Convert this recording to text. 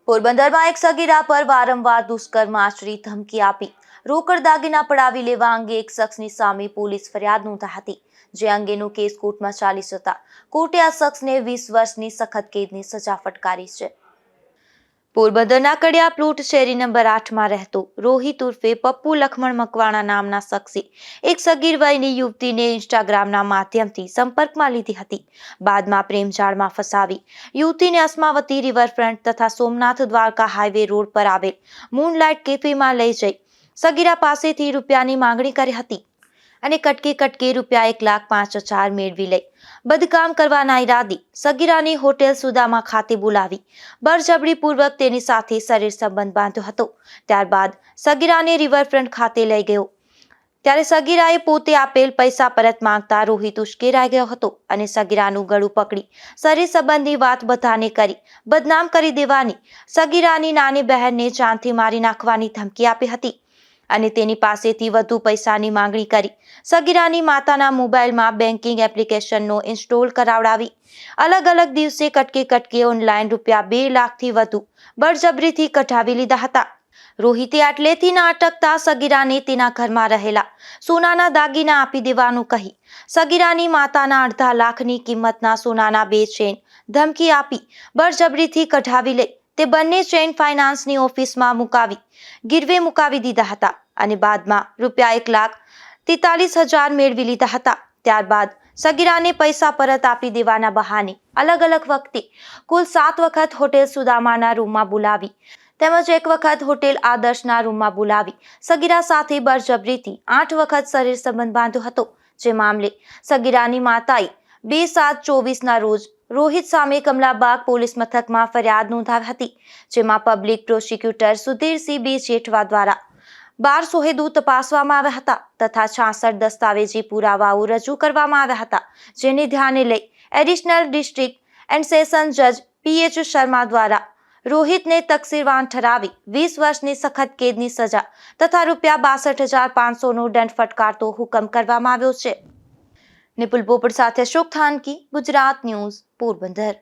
પોરબંદરમાં એક સગીરા પર વારંવાર દુષ્કર્મ આચરી ધમકી આપી રોકડ દાગીના પડાવી લેવા અંગે એક શખ્સની સામે પોલીસ ફરિયાદ નોંધાઈ હતી, જે અંગેનો કેસ કોર્ટમાં ચાલી જતા કોર્ટે આ શખ્સને 20 વર્ષની સખત કેદની સજા ફટકારી છે। પોરબંદરના કડિયા પ્લોટ શેરી નંબર 8માં રહેતો રોહિત ઉર્ફે પપ્પુ લખમણ મકવાણા નામના શખ્સે એક સગીર વયની યુવતીને ઇન્સ્ટાગ્રામના માધ્યમથી સંપર્કમાં લીધી હતી। બાદમાં પ્રેમજાળમાં ફસાવી યુવતીને અસ્માવતી રિવરફ્રન્ટ તથા સોમનાથ દ્વારકા હાઈવે રોડ પર આવેલ મૂનલાઇટ કેફેમાં લઈ જઈ સગીરા પાસેથી રૂપિયાની માંગણી કરી હતી અને કટકે રૂપિયા 1,05,000 મેળવી લઈ બદકામ કરવાના ઈરાદે સગીરાની હોટેલ સુદામા ખાતે બોલાવી બળજબરીપૂર્વક તેની સાથે શરીર સંબંધ બાંધ્યો હતો। ત્યારબાદ સગીરાને રિવરફ્રન્ટ ખાતે લઈ ગયો, ત્યારે સગીરાએ પોતે આપેલ પૈસા પરત માંગતા રોહિત ઉશ્કેરાઈ ગયો હતો અને સગીરાનું ગળું પકડી શરીર સંબંધી વાત બધાને કરી બદનામ કરી દેવાની, સગીરાની નાની બહેનને જાનથી મારી નાખવાની ધમકી આપી હતી અને તેની પાસેથી વધુ પૈસાની માંગણી કરી સગીરાની માતાના મોબાઈલમાં બેન્કિંગ એપ્લિકેશનનો ઇન્સ્ટોલ કરાવડાવી અલગ દિવસે કટકે ઓનલાઈન રૂપિયા 2 લાખથી વધુ બળજબરીથી કઢાવી લીધા હતા। રોહિતે આટલેથી ના અટકતા સગીરાને તેના ઘરમાં રહેલા સોનાના દાગીના આપી દેવાનું કહી સગીરાની માતાના 1.5 લાખની કિંમતના સોનાના 2 ચેન ધમકી આપી બળજબરીથી કઢાવી લઈ તે બંને ચેન ફાઇનાન્સની ઓફિસમાં ગીરવે મુકાવી દીધા હતા અને બાદમાં રૂપિયા 1,43,000 મેળવી લીધા હતા। ત્યારબાદ સગીરાને પૈસા પરત આપી દેવાના બહાને અલગ વખતે કુલ 7 વખત હોટેલ સુદામાના રૂમમાં બોલાવી તેમજ 1 વખત હોટેલ આદર્શના રૂમમાં બોલાવી સગીરા સાથે બળજબરીથી 8 વખત શરીર સંબંધ બાંધ્યો હતો, જે મામલે સગીરાની માતાએ 2/7/24ના રોજ રોહિત સામે કમલાબાગ પોલીસ મથકમાં ફરિયાદ નોંધાવી હતી, જેમાં પબ્લિક પ્રોસિક્યુટર સુધીરસિંહ બી જેઠવા દ્વારા 12 સોહેદો તપાસવામાં આવ્યા હતા તથા 66 દસ્તાવેજી પુરાવાઓ રજૂ કરવામાં આવ્યા હતા, જેને ધ્યાને લઈ એડિશનલ ડિસ્ટ્રિક્ટ એન્ડ સેશન જજ PH શર્મા દ્વારા રોહિતને તકસીરવાન ઠરાવી 20 વર્ષની સખત કેદની સજા તથા રૂપિયા 62,500નો દંડ ફટકારતો હુકમ કરવામાં આવ્યો છે। નિપુલ પોપટ સાથે અશોક થાનકી, ગુજરાત ન્યૂઝ, પોરબંદર।